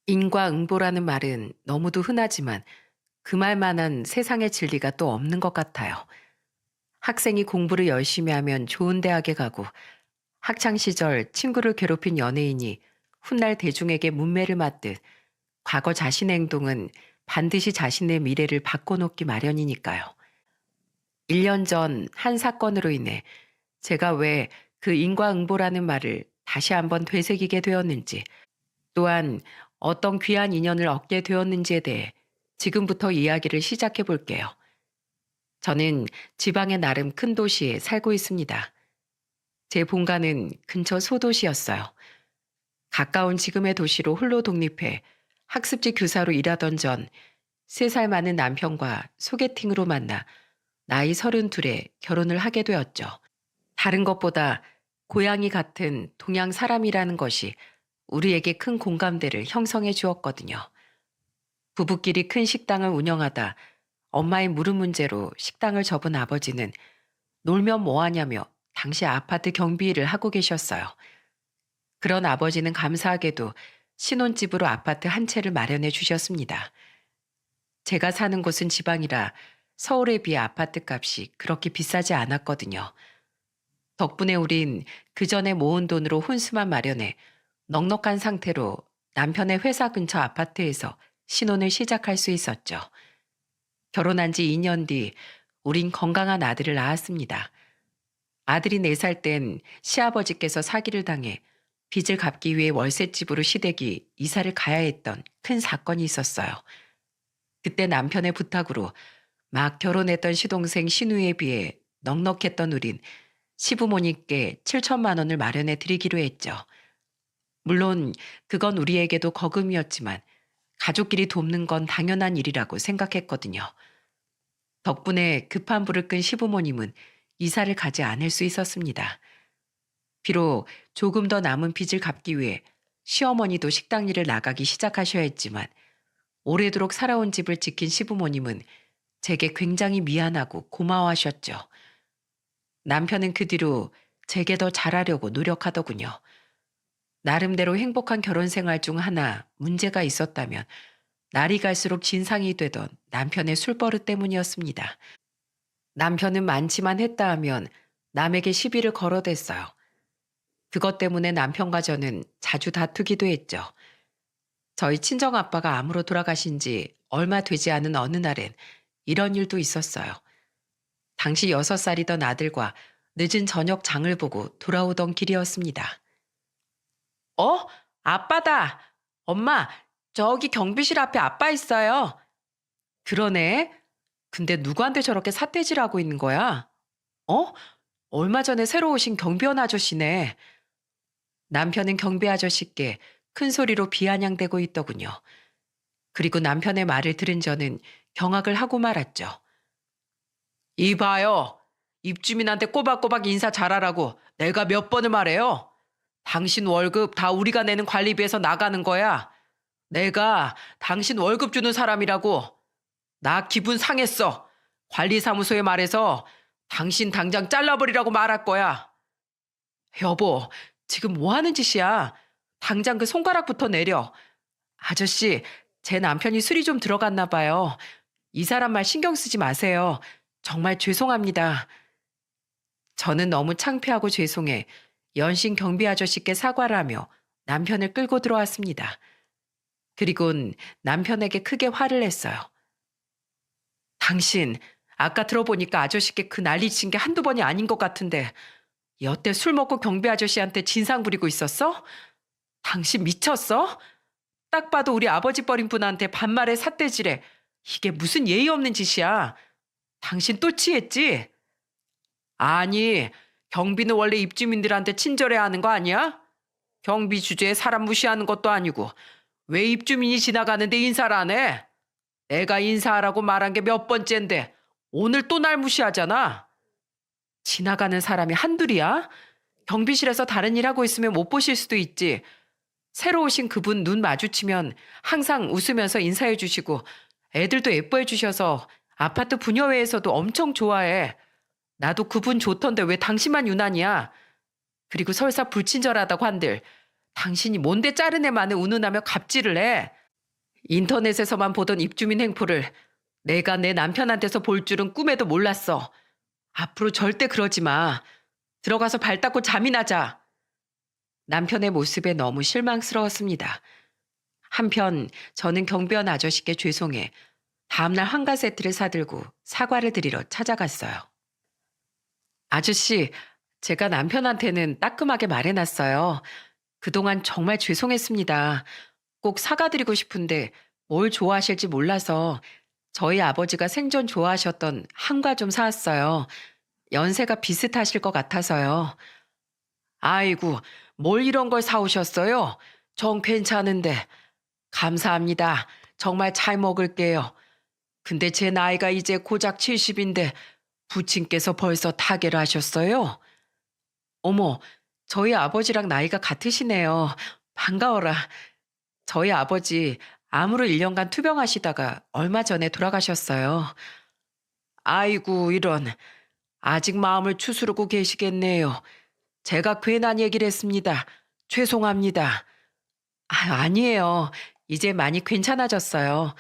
인과응보라는 말은 너무도 흔하지만 그 말만한 세상의 진리가 또 없는 것 같아요. 학생이 공부를 열심히 하면 좋은 대학에 가고 학창 시절 친구를 괴롭힌 연예인이 훗날 대중에게 문매를 맞듯 과거 자신의 행동은 반드시 자신의 미래를 바꿔놓기 마련이니까요. 1년 전 한 사건으로 인해 제가 왜 그 인과응보라는 말을 다시 한번 되새기게 되었는지, 또한 어떤 귀한 인연을 얻게 되었는지에 대해 지금부터 이야기를 시작해 볼게요. 저는 지방의 나름 큰 도시에 살고 있습니다. 제 본가는 근처 소도시였어요. 가까운 지금의 도시로 홀로 독립해 학습지 교사로 일하던 전 3살 많은 남편과 소개팅으로 만나 나이 32에 결혼을 하게 되었죠. 다른 것보다 고향이 같은 동양 사람이라는 것이 우리에게 큰 공감대를 형성해 주었거든요. 부부끼리 큰 식당을 운영하다 엄마의 무릎 문제로 식당을 접은 아버지는 놀면 뭐하냐며 당시 아파트 경비 일을 하고 계셨어요. 그런 아버지는 감사하게도 신혼집으로 아파트 한 채를 마련해 주셨습니다. 제가 사는 곳은 지방이라 서울에 비해 아파트 값이 그렇게 비싸지 않았거든요. 덕분에 우린 그 전에 모은 돈으로 혼수만 마련해 넉넉한 상태로 남편의 회사 근처 아파트에서 신혼을 시작할 수 있었죠. 결혼한 지 2년 뒤 우린 건강한 아들을 낳았습니다. 아들이 4살 땐 시아버지께서 사기를 당해 빚을 갚기 위해 월세집으로 시댁이 이사를 가야 했던 큰 사건이 있었어요. 그때 남편의 부탁으로 막 결혼했던 시동생 신우에 비해 넉넉했던 우린 시부모님께 7천만 원을 마련해 드리기로 했죠. 물론 그건 우리에게도 거금이었지만 가족끼리 돕는 건 당연한 일이라고 생각했거든요. 덕분에 급한 불을 끈 시부모님은 이사를 가지 않을 수 있었습니다. 비록 조금 더 남은 빚을 갚기 위해 시어머니도 식당 일을 나가기 시작하셔야 했지만 오래도록 살아온 집을 지킨 시부모님은 제게 굉장히 미안하고 고마워하셨죠. 남편은 그 뒤로 제게 더 잘하려고 노력하더군요. 나름대로 행복한 결혼 생활 중 하나 문제가 있었다면 날이 갈수록 진상이 되던 남편의 술버릇 때문이었습니다. 남편은 많지만 했다 하면 남에게 시비를 걸어댔어요. 그것 때문에 남편과 저는 자주 다투기도 했죠. 저희 친정아빠가 암으로 돌아가신 지 얼마 되지 않은 어느 날엔 이런 일도 있었어요. 당시 6살이던 아들과 늦은 저녁 장을 보고 돌아오던 길이었습니다. 어? 아빠다! 엄마, 저기 경비실 앞에 아빠 있어요. 그러네. 근데 누구한테 저렇게 삿대질하고 있는 거야? 어? 얼마 전에 새로 오신 경비원 아저씨네. 남편은 경비 아저씨께 큰 소리로 비아냥대고 있더군요. 그리고 남편의 말을 들은 저는 경악을 하고 말았죠. 이봐요. 입주민한테 꼬박꼬박 인사 잘하라고 내가 몇 번을 말해요. 당신 월급 다 우리가 내는 관리비에서 나가는 거야. 내가 당신 월급 주는 사람이라고. 나 기분 상했어. 관리사무소에 말해서 당신 당장 잘라버리라고 말할 거야. 여보, 지금 뭐 하는 짓이야? 당장 그 손가락부터 내려. 아저씨, 제 남편이 술이 좀 들어갔나 봐요. 이 사람 말 신경 쓰지 마세요. 정말 죄송합니다. 저는 너무 창피하고 죄송해 연신 경비 아저씨께 사과를 하며 남편을 끌고 들어왔습니다. 그리곤 남편에게 크게 화를 냈어요. 당신, 아까 들어보니까 아저씨께 그 난리 친 게 한두 번이 아닌 것 같은데 여태 술 먹고 경비 아저씨한테 진상 부리고 있었어? 당신 미쳤어? 딱 봐도 우리 아버지 버린 분한테 반말에 삿대질해. 이게 무슨 예의 없는 짓이야. 당신 또 취했지? 아니, 경비는 원래 입주민들한테 친절해야 하는 거 아니야? 경비 주제에 사람 무시하는 것도 아니고 왜 입주민이 지나가는데 인사를 안 해? 내가 인사하라고 말한 게 몇 번째인데 오늘 또 날 무시하잖아. 지나가는 사람이 한둘이야? 경비실에서 다른 일 하고 있으면 못 보실 수도 있지. 새로 오신 그분 눈 마주치면 항상 웃으면서 인사해 주시고 애들도 예뻐해 주셔서 아파트 부녀회에서도 엄청 좋아해. 나도 그분 좋던데 왜 당신만 유난이야? 그리고 설사 불친절하다고 한들 당신이 뭔데 자른 애 마늘 운운하며 갑질을 해? 인터넷에서만 보던 입주민 행포를 내가 내 남편한테서 볼 줄은 꿈에도 몰랐어. 앞으로 절대 그러지 마. 들어가서 발 닦고 잠이나 자. 남편의 모습에 너무 실망스러웠습니다. 한편 저는 경비원 아저씨께 죄송해 다음날 환가 세트를 사들고 사과를 드리러 찾아갔어요. 아저씨, 제가 남편한테는 따끔하게 말해놨어요. 그동안 정말 죄송했습니다. 꼭 사과드리고 싶은데 뭘 좋아하실지 몰라서 저희 아버지가 생전 좋아하셨던 한과 좀 사왔어요. 연세가 비슷하실 것 같아서요. 아이고, 뭘 이런 걸 사오셨어요? 정 괜찮은데. 감사합니다. 정말 잘 먹을게요. 근데 제 나이가 이제 고작 70인데 부친께서 벌써 타계를 하셨어요? 어머, 저희 아버지랑 나이가 같으시네요. 반가워라. 저희 아버지 암으로 1년간 투병하시다가 얼마 전에 돌아가셨어요. 아이고, 이런. 아직 마음을 추스르고 계시겠네요. 제가 괜한 얘기를 했습니다. 죄송합니다. 아니에요. 이제 많이 괜찮아졌어요.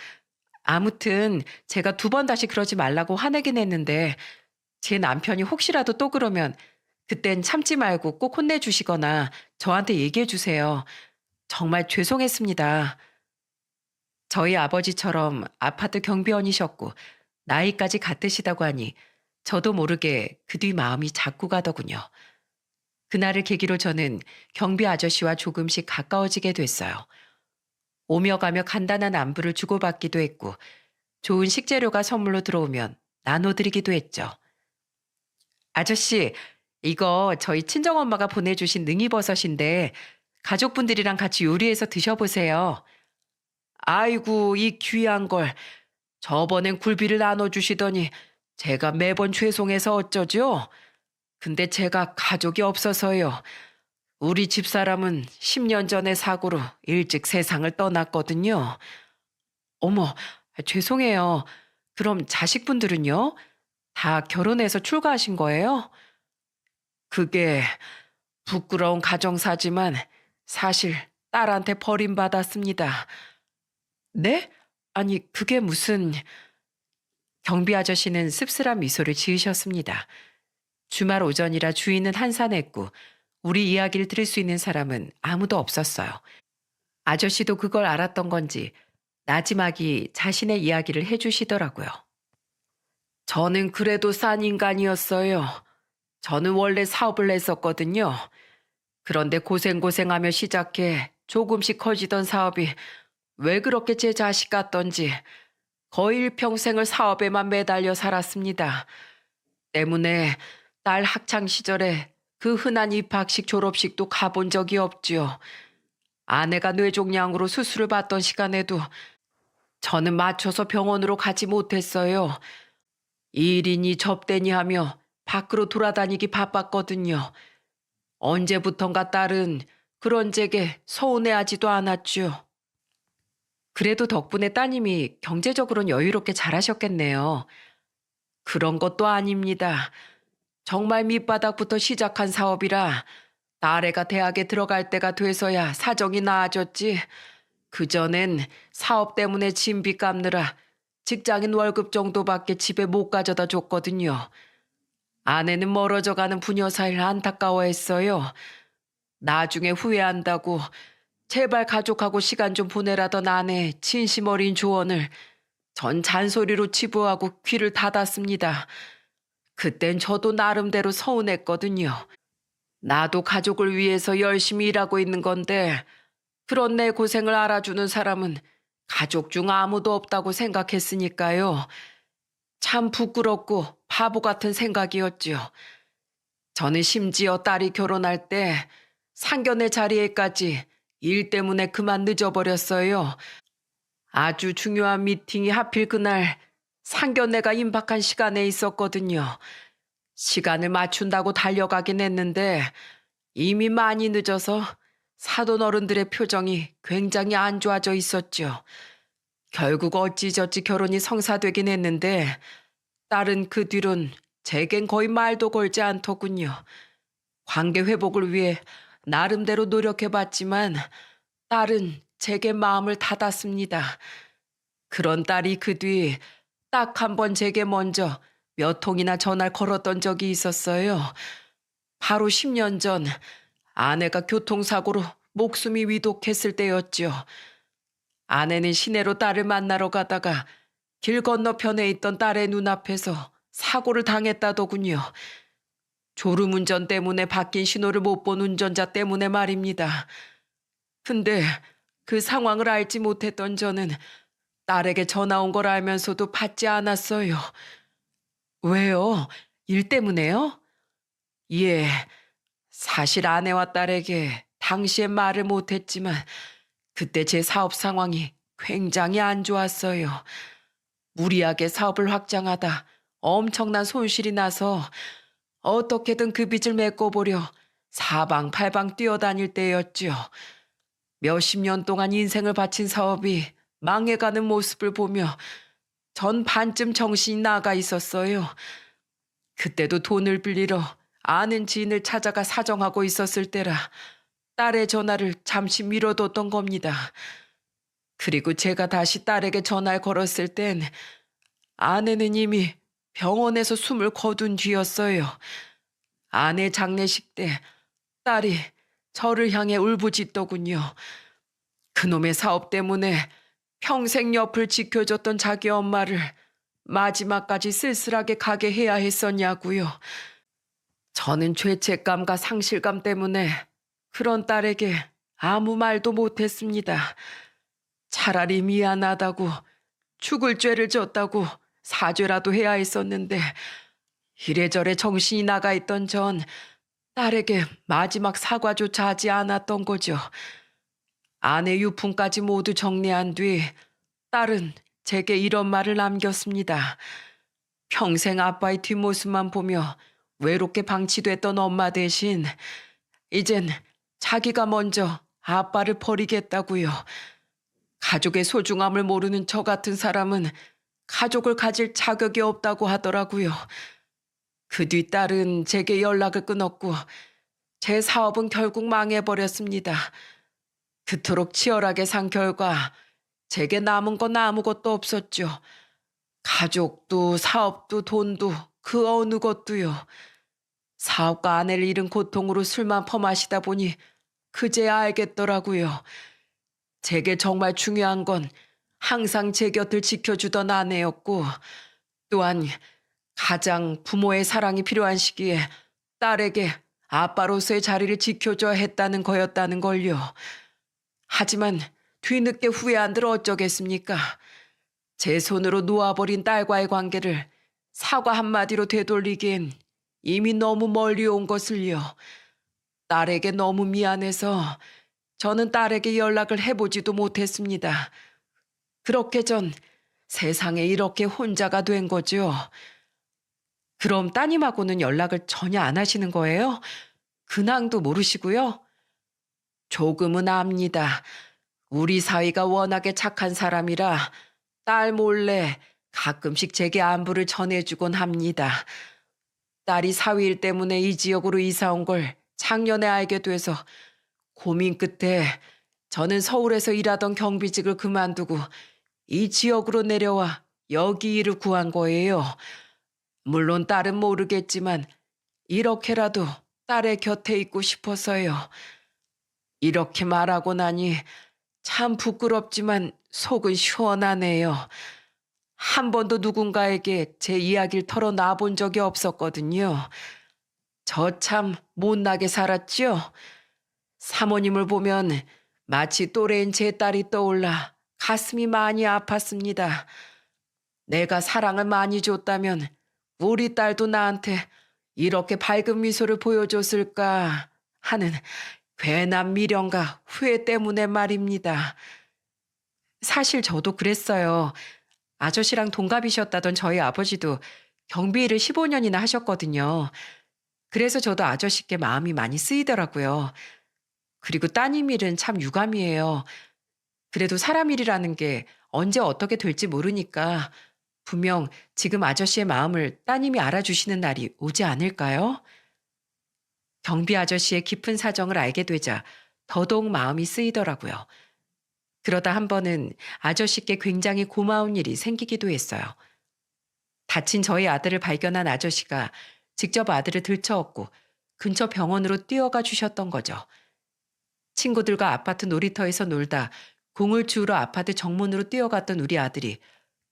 아무튼 제가 2번 다시 그러지 말라고 화내긴 했는데 제 남편이 혹시라도 또 그러면 그땐 참지 말고 꼭 혼내주시거나 저한테 얘기해 주세요. 정말 죄송했습니다. 저희 아버지처럼 아파트 경비원이셨고 나이까지 같으시다고 하니 저도 모르게 그 뒤 마음이 자꾸 가더군요. 그날을 계기로 저는 경비 아저씨와 조금씩 가까워지게 됐어요. 오며 가며 간단한 안부를 주고받기도 했고 좋은 식재료가 선물로 들어오면 나눠드리기도 했죠. 아저씨, 이거 저희 친정엄마가 보내주신 능이버섯인데 가족분들이랑 같이 요리해서 드셔보세요. 아이고, 이 귀한 걸. 저번엔 굴비를 나눠주시더니 제가 매번 죄송해서 어쩌죠? 근데 제가 가족이 없어서요. 우리 집사람은 10년 전에 사고로 일찍 세상을 떠났거든요. 어머, 죄송해요. 그럼 자식분들은요? 다 결혼해서 출가하신 거예요? 그게 부끄러운 가정사지만 사실 딸한테 버림받았습니다. 네? 아니, 그게 무슨... 경비 아저씨는 씁쓸한 미소를 지으셨습니다. 주말 오전이라 주인은 한산했고 우리 이야기를 들을 수 있는 사람은 아무도 없었어요. 아저씨도 그걸 알았던 건지 나지막이 자신의 이야기를 해주시더라고요. 저는 그래도 싼 인간이었어요. 저는 원래 사업을 했었거든요. 그런데 고생고생하며 시작해 조금씩 커지던 사업이 왜 그렇게 제 자식 같던지 거의 일평생을 사업에만 매달려 살았습니다. 때문에 딸 학창 시절에 그 흔한 입학식 졸업식도 가본 적이 없지요. 아내가 뇌종양으로 수술을 받던 시간에도 저는 맞춰서 병원으로 가지 못했어요. 일이니 접대니 하며 밖으로 돌아다니기 바빴거든요. 언제부턴가 딸은 그런 제게 서운해하지도 않았죠. 그래도 덕분에 따님이 경제적으로는 여유롭게 잘하셨겠네요. 그런 것도 아닙니다. 정말 밑바닥부터 시작한 사업이라 딸애가 대학에 들어갈 때가 돼서야 사정이 나아졌지. 그전엔 사업 때문에 진비 갚느라 직장인 월급 정도밖에 집에 못 가져다 줬거든요. 아내는 멀어져가는 부녀 사이를 안타까워했어요. 나중에 후회한다고 제발 가족하고 시간 좀 보내라던 아내의 진심 어린 조언을 전 잔소리로 치부하고 귀를 닫았습니다. 그땐 저도 나름대로 서운했거든요. 나도 가족을 위해서 열심히 일하고 있는 건데 그런 내 고생을 알아주는 사람은 가족 중 아무도 없다고 생각했으니까요. 참 부끄럽고 바보 같은 생각이었지요. 저는 심지어 딸이 결혼할 때 상견례 자리에까지 일 때문에 그만 늦어버렸어요. 아주 중요한 미팅이 하필 그날 상견례가 임박한 시간에 있었거든요. 시간을 맞춘다고 달려가긴 했는데 이미 많이 늦어서 사돈 어른들의 표정이 굉장히 안 좋아져 있었죠. 결국 어찌저찌 결혼이 성사되긴 했는데 딸은 그 뒤론 제겐 거의 말도 걸지 않더군요. 관계 회복을 위해 나름대로 노력해봤지만 딸은 제게 마음을 닫았습니다. 그런 딸이 그 뒤 딱 한 번 제게 먼저 몇 통이나 전화를 걸었던 적이 있었어요. 바로 10년 전 아내가 교통사고로 목숨이 위독했을 때였죠. 아내는 시내로 딸을 만나러 가다가 길 건너편에 있던 딸의 눈앞에서 사고를 당했다더군요. 졸음운전 때문에 바뀐 신호를 못 본 운전자 때문에 말입니다. 근데 그 상황을 알지 못했던 저는 딸에게 전화 온 걸 알면서도 받지 않았어요. 왜요? 일 때문에요? 예. 사실 아내와 딸에게 당시엔 말을 못했지만 그때 제 사업 상황이 굉장히 안 좋았어요. 무리하게 사업을 확장하다 엄청난 손실이 나서 어떻게든 그 빚을 메꿔보려 사방팔방 뛰어다닐 때였죠. 몇십 년 동안 인생을 바친 사업이 망해가는 모습을 보며 전 반쯤 정신이 나가 있었어요. 그때도 돈을 빌리러 아는 지인을 찾아가 사정하고 있었을 때라 딸의 전화를 잠시 미뤄뒀던 겁니다. 그리고 제가 다시 딸에게 전화를 걸었을 땐 아내는 이미 병원에서 숨을 거둔 뒤였어요. 아내 장례식 때 딸이 저를 향해 울부짖더군요. 그놈의 사업 때문에 평생 옆을 지켜줬던 자기 엄마를 마지막까지 쓸쓸하게 가게 해야 했었냐고요. 저는 죄책감과 상실감 때문에 그런 딸에게 아무 말도 못했습니다. 차라리 미안하다고 죽을 죄를 졌다고 사죄라도 해야 했었는데 이래저래 정신이 나가 있던 전 딸에게 마지막 사과조차 하지 않았던 거죠. 아내 유품까지 모두 정리한 뒤 딸은 제게 이런 말을 남겼습니다. 평생 아빠의 뒷모습만 보며 외롭게 방치됐던 엄마 대신 이젠 자기가 먼저 아빠를 버리겠다고요. 가족의 소중함을 모르는 저 같은 사람은 가족을 가질 자격이 없다고 하더라고요. 그 뒤 딸은 제게 연락을 끊었고 제 사업은 결국 망해버렸습니다. 그토록 치열하게 산 결과 제게 남은 건 아무것도 없었죠. 가족도 사업도 돈도 그 어느 것도요. 사업과 아내를 잃은 고통으로 술만 퍼마시다 보니 그제야 알겠더라고요. 제게 정말 중요한 건 항상 제 곁을 지켜주던 아내였고 또한 가장 부모의 사랑이 필요한 시기에 딸에게 아빠로서의 자리를 지켜줘야 했다는 거였다는 걸요. 하지만 뒤늦게 후회한들 어쩌겠습니까? 제 손으로 놓아버린 딸과의 관계를 사과 한마디로 되돌리기엔 이미 너무 멀리 온 것을요. 딸에게 너무 미안해서 저는 딸에게 연락을 해보지도 못했습니다. 그렇게 전 세상에 이렇게 혼자가 된 거죠. 그럼 따님하고는 연락을 전혀 안 하시는 거예요? 근황도 모르시고요? 조금은 압니다. 우리 사위가 워낙에 착한 사람이라 딸 몰래 가끔씩 제게 안부를 전해주곤 합니다. 딸이 사위일 때문에 이 지역으로 이사 온 걸 작년에 알게 돼서 고민 끝에 저는 서울에서 일하던 경비직을 그만두고 이 지역으로 내려와 여기 일을 구한 거예요. 물론 딸은 모르겠지만 이렇게라도 딸의 곁에 있고 싶어서요. 이렇게 말하고 나니 참 부끄럽지만 속은 시원하네요. 한 번도 누군가에게 제 이야기를 털어놔 본 적이 없었거든요. 저 참 못나게 살았지요. 사모님을 보면 마치 또래인 제 딸이 떠올라 가슴이 많이 아팠습니다. 내가 사랑을 많이 줬다면 우리 딸도 나한테 이렇게 밝은 미소를 보여줬을까 하는 괜한 미련과 후회 때문에 말입니다. 사실 저도 그랬어요. 아저씨랑 동갑이셨다던 저희 아버지도 경비 일을 15년이나 하셨거든요. 그래서 저도 아저씨께 마음이 많이 쓰이더라고요. 그리고 따님 일은 참 유감이에요. 그래도 사람 일이라는 게 언제 어떻게 될지 모르니까 분명 지금 아저씨의 마음을 따님이 알아주시는 날이 오지 않을까요? 경비 아저씨의 깊은 사정을 알게 되자 더더욱 마음이 쓰이더라고요. 그러다 한 번은 아저씨께 굉장히 고마운 일이 생기기도 했어요. 다친 저희 아들을 발견한 아저씨가 직접 아들을 들쳐업고 근처 병원으로 뛰어가 주셨던 거죠. 친구들과 아파트 놀이터에서 놀다 공을 주우러 아파트 정문으로 뛰어갔던 우리 아들이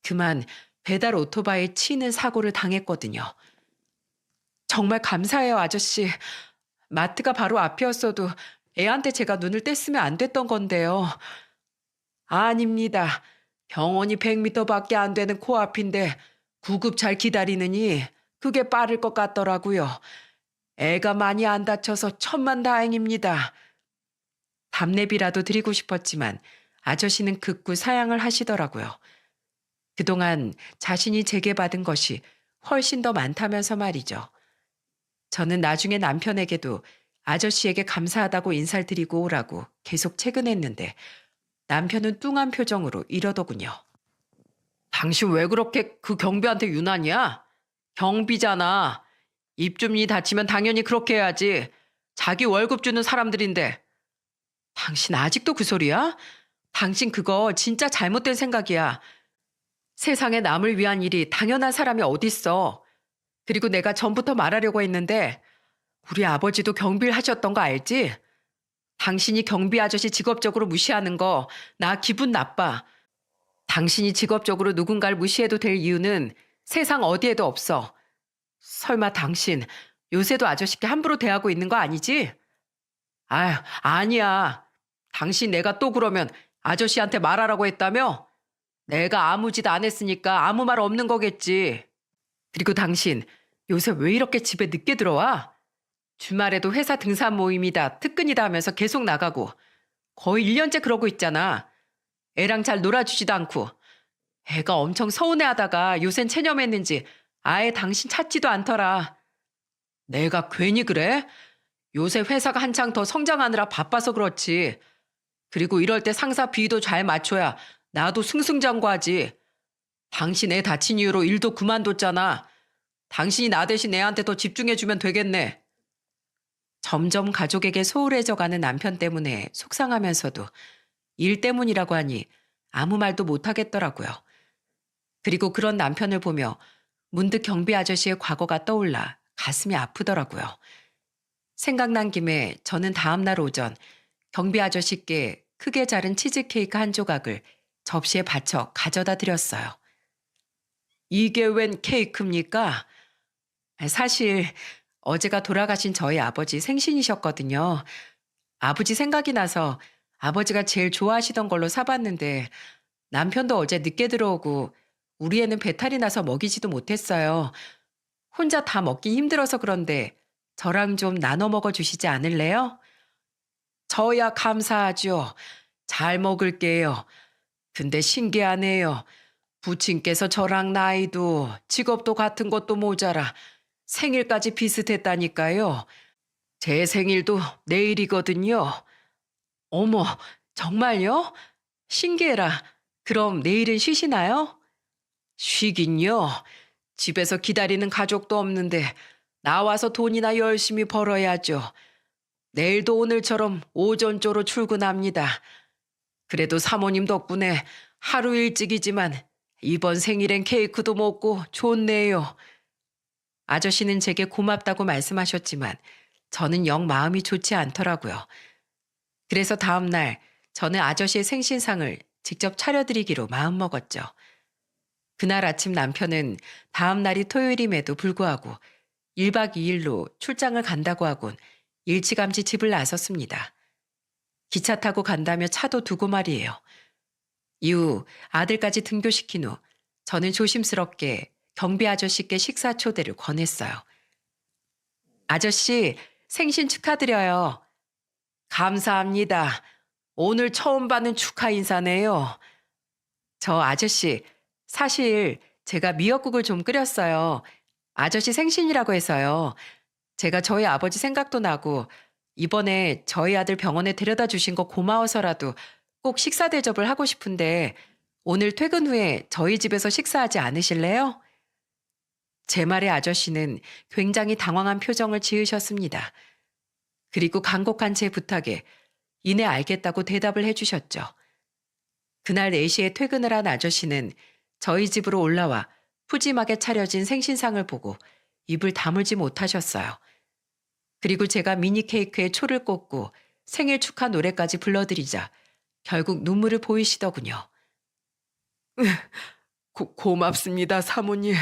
그만 배달 오토바이에 치이는 사고를 당했거든요. 정말 감사해요, 아저씨. 마트가 바로 앞이었어도 애한테 제가 눈을 뗐으면 안 됐던 건데요. 아닙니다. 병원이 100m밖에 안 되는 코앞인데 구급 잘 기다리느니 그게 빠를 것 같더라고요. 애가 많이 안 다쳐서 천만다행입니다. 답례비라도 드리고 싶었지만 아저씨는 극구 사양을 하시더라고요. 그동안 자신이 제게 받은 것이 훨씬 더 많다면서 말이죠. 저는 나중에 남편에게도 아저씨에게 감사하다고 인사를 드리고 오라고 계속 채근했는데 남편은 뚱한 표정으로 이러더군요. 당신 왜 그렇게 그 경비한테 유난이야? 경비잖아. 입주민이 다치면 당연히 그렇게 해야지. 자기 월급 주는 사람들인데. 당신 아직도 그 소리야? 당신 그거 진짜 잘못된 생각이야. 세상에 남을 위한 일이 당연한 사람이 어딨어. 그리고 내가 전부터 말하려고 했는데 우리 아버지도 경비를 하셨던 거 알지? 당신이 경비 아저씨 직업적으로 무시하는 거 나 기분 나빠. 당신이 직업적으로 누군가를 무시해도 될 이유는 세상 어디에도 없어. 설마 당신 요새도 아저씨께 함부로 대하고 있는 거 아니지? 아휴, 아니야. 당신 내가 또 그러면 아저씨한테 말하라고 했다며? 내가 아무 짓 안 했으니까 아무 말 없는 거겠지. 그리고 당신 요새 왜 이렇게 집에 늦게 들어와? 주말에도 회사 등산 모임이다, 특근이다 하면서 계속 나가고 거의 1년째 그러고 있잖아. 애랑 잘 놀아주지도 않고. 애가 엄청 서운해하다가 요샌 체념했는지 아예 당신 찾지도 않더라. 내가 괜히 그래? 요새 회사가 한창 더 성장하느라 바빠서 그렇지. 그리고 이럴 때 상사 비위도 잘 맞춰야 나도 승승장구하지. 당신 애 다친 이유로 일도 그만뒀잖아. 당신이 나 대신 애한테 더 집중해주면 되겠네. 점점 가족에게 소홀해져가는 남편 때문에 속상하면서도 일 때문이라고 하니 아무 말도 못하겠더라고요. 그리고 그런 남편을 보며 문득 경비 아저씨의 과거가 떠올라 가슴이 아프더라고요. 생각난 김에 저는 다음 날 오전 경비 아저씨께 크게 자른 치즈케이크 한 조각을 접시에 받쳐 가져다 드렸어요. 이게 웬 케이크입니까? 사실 어제가 돌아가신 저희 아버지 생신이셨거든요. 아버지 생각이 나서 아버지가 제일 좋아하시던 걸로 사봤는데 남편도 어제 늦게 들어오고 우리 애는 배탈이 나서 먹이지도 못했어요. 혼자 다 먹기 힘들어서 그런데 저랑 좀 나눠 먹어 주시지 않을래요? 저야 감사하죠. 잘 먹을게요. 근데 신기하네요. 부친께서 저랑 나이도 직업도 같은 것도 모자라 생일까지 비슷했다니까요. 제 생일도 내일이거든요. 어머, 정말요? 신기해라. 그럼 내일은 쉬시나요? 쉬긴요. 집에서 기다리는 가족도 없는데 나와서 돈이나 열심히 벌어야죠. 내일도 오늘처럼 오전조로 출근합니다. 그래도 사모님 덕분에 하루 일찍이지만 이번 생일엔 케이크도 먹고 좋네요. 아저씨는 제게 고맙다고 말씀하셨지만 저는 영 마음이 좋지 않더라고요. 그래서 다음 날 저는 아저씨의 생신상을 직접 차려드리기로 마음먹었죠. 그날 아침 남편은 다음 날이 토요일임에도 불구하고 1박 2일로 출장을 간다고 하곤 일찌감치 집을 나섰습니다. 기차 타고 간다며 차도 두고 말이에요. 이후 아들까지 등교시킨 후 저는 조심스럽게 경비 아저씨께 식사 초대를 권했어요. 아저씨, 생신 축하드려요. 감사합니다. 오늘 처음 받는 축하 인사네요. 저 아저씨, 사실 제가 미역국을 좀 끓였어요. 아저씨 생신이라고 해서요. 제가 저희 아버지 생각도 나고 이번에 저희 아들 병원에 데려다 주신 거 고마워서라도 꼭 식사 대접을 하고 싶은데 오늘 퇴근 후에 저희 집에서 식사하지 않으실래요? 제 말에 아저씨는 굉장히 당황한 표정을 지으셨습니다. 그리고 간곡한 제 부탁에 이내 알겠다고 대답을 해주셨죠. 그날 4시에 퇴근을 한 아저씨는 저희 집으로 올라와 푸짐하게 차려진 생신상을 보고 입을 다물지 못하셨어요. 그리고 제가 미니 케이크에 초를 꽂고 생일 축하 노래까지 불러드리자 결국 눈물을 보이시더군요. 고맙습니다, 사모님.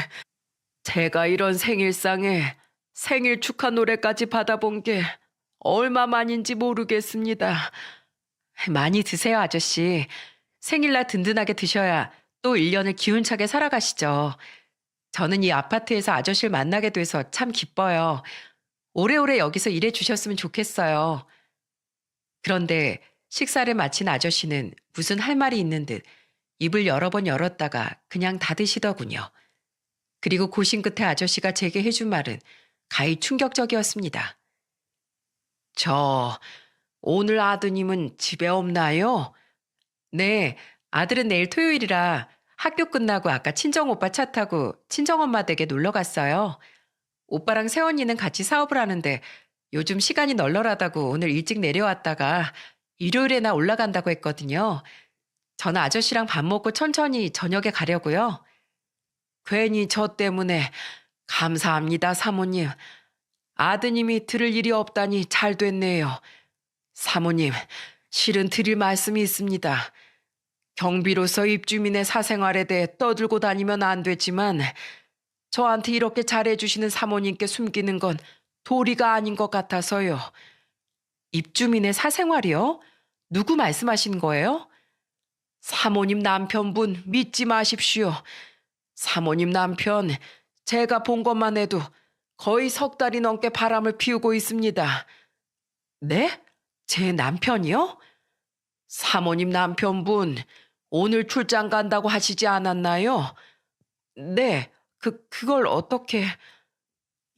제가 이런 생일상에 생일 축하 노래까지 받아본 게 얼마만인지 모르겠습니다. 많이 드세요, 아저씨. 생일날 든든하게 드셔야 또 1년을 기운차게 살아가시죠. 저는 이 아파트에서 아저씨를 만나게 돼서 참 기뻐요. 오래오래 여기서 일해 주셨으면 좋겠어요. 그런데 식사를 마친 아저씨는 무슨 할 말이 있는 듯 입을 여러 번 열었다가 그냥 닫으시더군요. 그리고 고심 끝에 아저씨가 제게 해준 말은 가히 충격적이었습니다. 저, 오늘 아드님은 집에 없나요? 네, 아들은 내일 토요일이라 학교 끝나고 아까 친정오빠 차 타고 친정엄마 댁에 놀러 갔어요. 오빠랑 새언니는 같이 사업을 하는데 요즘 시간이 널널하다고 오늘 일찍 내려왔다가 일요일에나 올라간다고 했거든요. 저는 아저씨랑 밥 먹고 천천히 저녁에 가려고요. 괜히 저 때문에 감사합니다, 사모님. 아드님이 들을 일이 없다니 잘 됐네요. 사모님, 실은 드릴 말씀이 있습니다. 경비로서 입주민의 사생활에 대해 떠들고 다니면 안 되지만 저한테 이렇게 잘해주시는 사모님께 숨기는 건 도리가 아닌 것 같아서요. 입주민의 사생활이요? 누구 말씀하시는 거예요? 사모님 남편분 믿지 마십시오. 사모님 남편 제가 본 것만 해도 거의 3달이 넘게 바람을 피우고 있습니다. 네? 제 남편이요? 사모님 남편분 오늘 출장 간다고 하시지 않았나요? 네, 그걸 어떻게...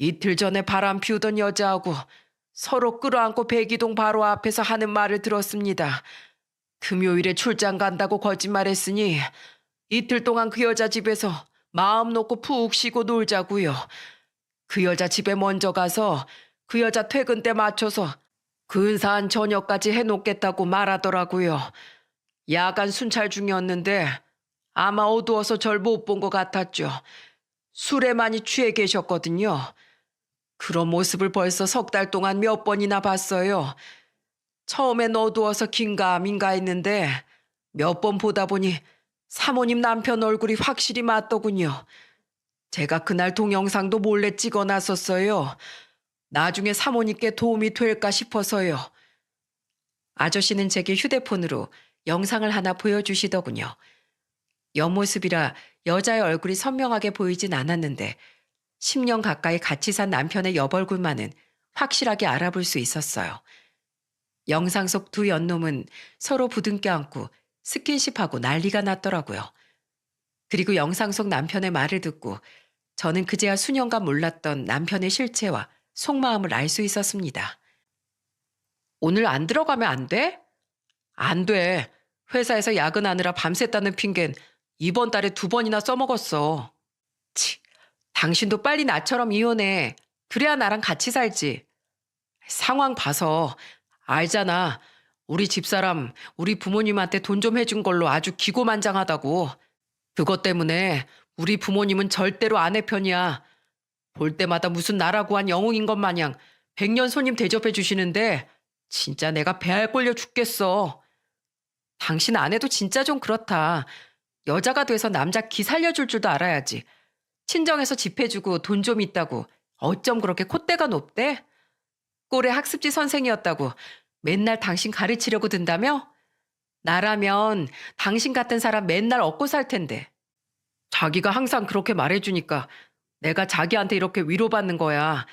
이틀 전에 바람 피우던 여자하고 서로 끌어안고 백이동 바로 앞에서 하는 말을 들었습니다. 금요일에 출장 간다고 거짓말했으니 이틀 동안 그 여자 집에서 마음 놓고 푹 쉬고 놀자고요. 그 여자 집에 먼저 가서 그 여자 퇴근 때 맞춰서 근사한 저녁까지 해놓겠다고 말하더라고요. 야간 순찰 중이었는데 아마 어두워서 절 못 본 것 같았죠. 술에 많이 취해 계셨거든요. 그런 모습을 벌써 3달 동안 몇 번이나 봤어요. 처음엔 어두워서 긴가민가 했는데 몇 번 보다 보니 사모님 남편 얼굴이 확실히 맞더군요. 제가 그날 동영상도 몰래 찍어놨었어요. 나중에 사모님께 도움이 될까 싶어서요. 아저씨는 제게 휴대폰으로 영상을 하나 보여주시더군요. 옆모습이라 여자의 얼굴이 선명하게 보이진 않았는데 10년 가까이 같이 산 남편의 옆얼굴만은 확실하게 알아볼 수 있었어요. 영상 속 두 연놈은 서로 부둥켜 안고 스킨십하고 난리가 났더라고요. 그리고 영상 속 남편의 말을 듣고 저는 그제야 수년간 몰랐던 남편의 실체와 속마음을 알 수 있었습니다. 오늘 안 들어가면 안 돼? 안 돼. 회사에서 야근하느라 밤샜다는 핑계는 이번 달에 2번이나 써먹었어. 치, 당신도 빨리 나처럼 이혼해. 그래야 나랑 같이 살지. 상황 봐서 알잖아. 우리 집사람, 우리 부모님한테 돈 좀 해준 걸로 아주 기고만장하다고. 그것 때문에 우리 부모님은 절대로 아내 편이야. 볼 때마다 무슨 나라고 한 영웅인 것 마냥 100년 손님 대접해 주시는데 진짜 내가 배알 꼴려 죽겠어. 당신 아내도 진짜 좀 그렇다. 여자가 돼서 남자 기 살려줄 줄도 알아야지. 친정에서 집 해주고 돈 좀 있다고 어쩜 그렇게 콧대가 높대? 꼴의 학습지 선생이었다고 맨날 당신 가르치려고 든다며? 나라면 당신 같은 사람 맨날 얻고 살 텐데. 자기가 항상 그렇게 말해주니까 내가 자기한테 이렇게 위로받는 거야.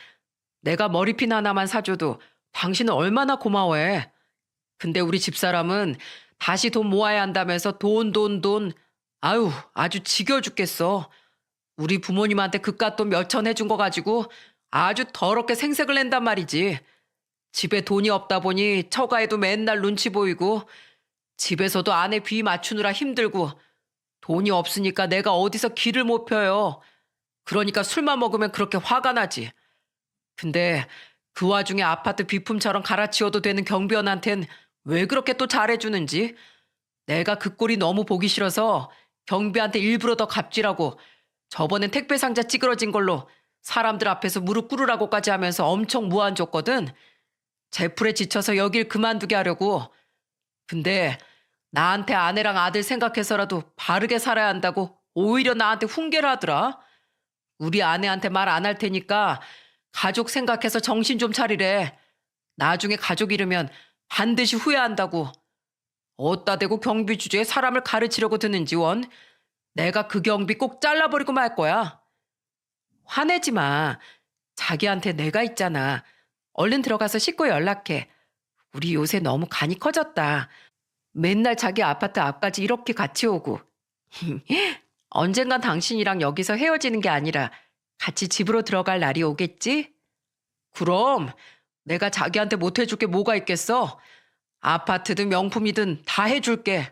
내가 머리핀 하나만 사줘도 당신은 얼마나 고마워해. 근데 우리 집사람은 다시 돈 모아야 한다면서 돈. 아유, 아주 지겨워 죽겠어. 우리 부모님한테 그깟 돈 몇천 해준 거 가지고 아주 더럽게 생색을 낸단 말이지. 집에 돈이 없다 보니 처가에도 맨날 눈치 보이고 집에서도 아내 비위 맞추느라 힘들고 돈이 없으니까 내가 어디서 길을 못 펴요. 그러니까 술만 먹으면 그렇게 화가 나지. 근데 그 와중에 아파트 비품처럼 갈아치워도 되는 경비원한텐 왜 그렇게 또 잘해주는지. 내가 그 꼴이 너무 보기 싫어서 경비한테 일부러 더 갑질하고 저번엔 택배 상자 찌그러진 걸로 사람들 앞에서 무릎 꿇으라고까지 하면서 엄청 무안 줬거든. 제풀에 지쳐서 여길 그만두게 하려고. 근데 나한테 아내랑 아들 생각해서라도 바르게 살아야 한다고 오히려 나한테 훈계를 하더라. 우리 아내한테 말 안 할 테니까 가족 생각해서 정신 좀 차리래. 나중에 가족 잃으면 반드시 후회한다고. 어따 대고 경비 주제에 사람을 가르치려고 드는지 원. 내가 그 경비 꼭 잘라버리고 말 거야. 화내지 마. 자기한테 내가 있잖아. 얼른 들어가서 씻고 연락해. 우리 요새 너무 간이 커졌다. 맨날 자기 아파트 앞까지 이렇게 같이 오고. 언젠간 당신이랑 여기서 헤어지는 게 아니라 같이 집으로 들어갈 날이 오겠지? 그럼 내가 자기한테 못 해줄 게 뭐가 있겠어? 아파트든 명품이든 다 해줄게.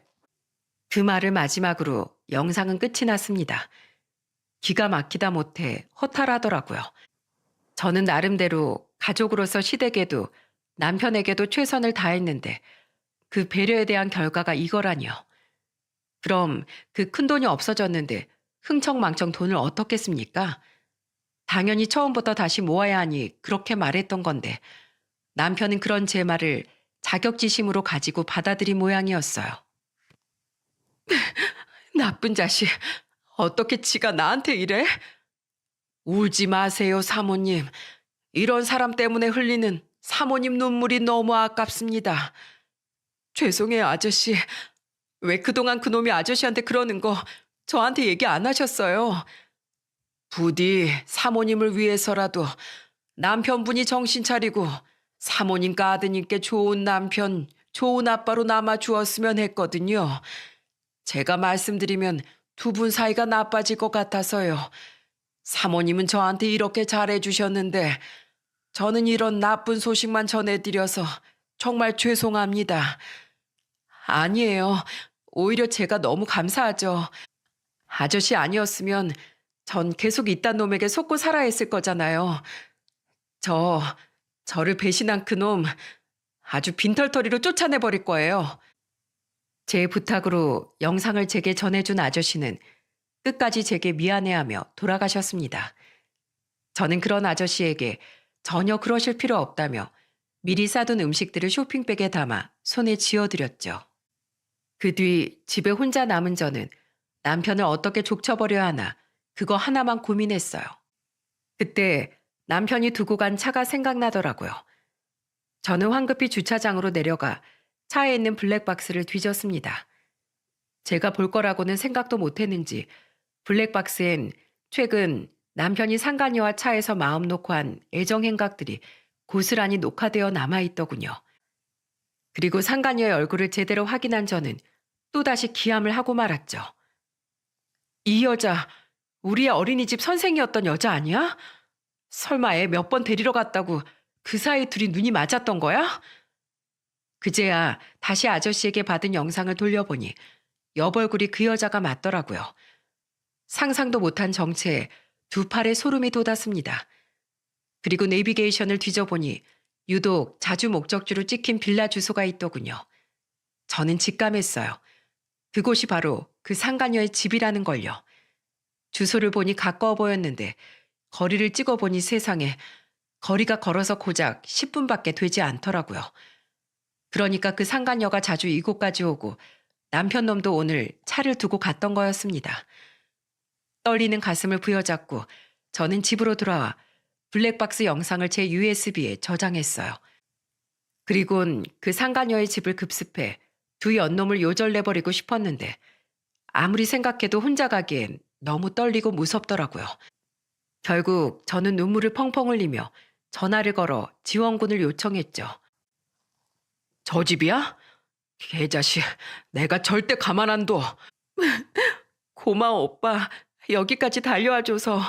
그 말을 마지막으로 영상은 끝이 났습니다. 기가 막히다 못해 허탈하더라고요. 저는 나름대로 가족으로서 시댁에도 남편에게도 최선을 다했는데 그 배려에 대한 결과가 이거라니요. 그럼 그 큰돈이 없어졌는데 흥청망청 돈을 어떻게 씁니까? 당연히 처음부터 다시 모아야 하니 그렇게 말했던 건데 남편은 그런 제 말을 자격지심으로 가지고 받아들인 모양이었어요. 나쁜 자식, 어떻게 지가 나한테 이래? 울지 마세요, 사모님. 이런 사람 때문에 흘리는 사모님 눈물이 너무 아깝습니다. 죄송해요, 아저씨. 왜 그동안 그놈이 아저씨한테 그러는 거 저한테 얘기 안 하셨어요? 부디 사모님을 위해서라도 남편분이 정신 차리고 사모님과 아드님께 좋은 남편, 좋은 아빠로 남아 주었으면 했거든요. 제가 말씀드리면 두 분 사이가 나빠질 것 같아서요. 사모님은 저한테 이렇게 잘해주셨는데 저는 이런 나쁜 소식만 전해드려서 정말 죄송합니다. 아니에요. 오히려 제가 너무 감사하죠. 아저씨 아니었으면 전 계속 이딴 놈에게 속고 살아야 했을 거잖아요. 저, 저를 배신한 그놈 아주 빈털터리로 쫓아내버릴 거예요. 제 부탁으로 영상을 제게 전해준 아저씨는 끝까지 제게 미안해하며 돌아가셨습니다. 저는 그런 아저씨에게 전혀 그러실 필요 없다며 미리 싸둔 음식들을 쇼핑백에 담아 손에 쥐어드렸죠. 그 뒤 집에 혼자 남은 저는 남편을 어떻게 족쳐버려야 하나 그거 하나만 고민했어요. 그때 남편이 두고 간 차가 생각나더라고요. 저는 황급히 주차장으로 내려가 차에 있는 블랙박스를 뒤졌습니다. 제가 볼 거라고는 생각도 못했는지 블랙박스엔 최근 남편이 상간녀와 차에서 마음 놓고 한 애정 행각들이 고스란히 녹화되어 남아있더군요. 그리고 상간녀의 얼굴을 제대로 확인한 저는 또다시 기함을 하고 말았죠. 이 여자 우리의 어린이집 선생이었던 여자 아니야? 설마 애 몇 번 데리러 갔다고 그 사이 둘이 눈이 맞았던 거야? 그제야 다시 아저씨에게 받은 영상을 돌려보니 옆얼굴이 그 여자가 맞더라고요. 상상도 못한 정체에 두 팔에 소름이 돋았습니다. 그리고 내비게이션을 뒤져보니 유독 자주 목적지로 찍힌 빌라 주소가 있더군요. 저는 직감했어요. 그곳이 바로 그 상간녀의 집이라는 걸요. 주소를 보니 가까워 보였는데 거리를 찍어보니 세상에 거리가 걸어서 고작 10분밖에 되지 않더라고요. 그러니까 그 상간녀가 자주 이곳까지 오고 남편 놈도 오늘 차를 두고 갔던 거였습니다. 떨리는 가슴을 부여잡고 저는 집으로 돌아와 블랙박스 영상을 제 USB에 저장했어요. 그리곤 그 상간녀의 집을 급습해 두 연놈을 요절내버리고 싶었는데 아무리 생각해도 혼자 가기엔 너무 떨리고 무섭더라고요. 결국 저는 눈물을 펑펑 흘리며 전화를 걸어 지원군을 요청했죠. 저 집이야? 개자식, 내가 절대 가만 안 둬. 고마워 오빠, 여기까지 달려와줘서.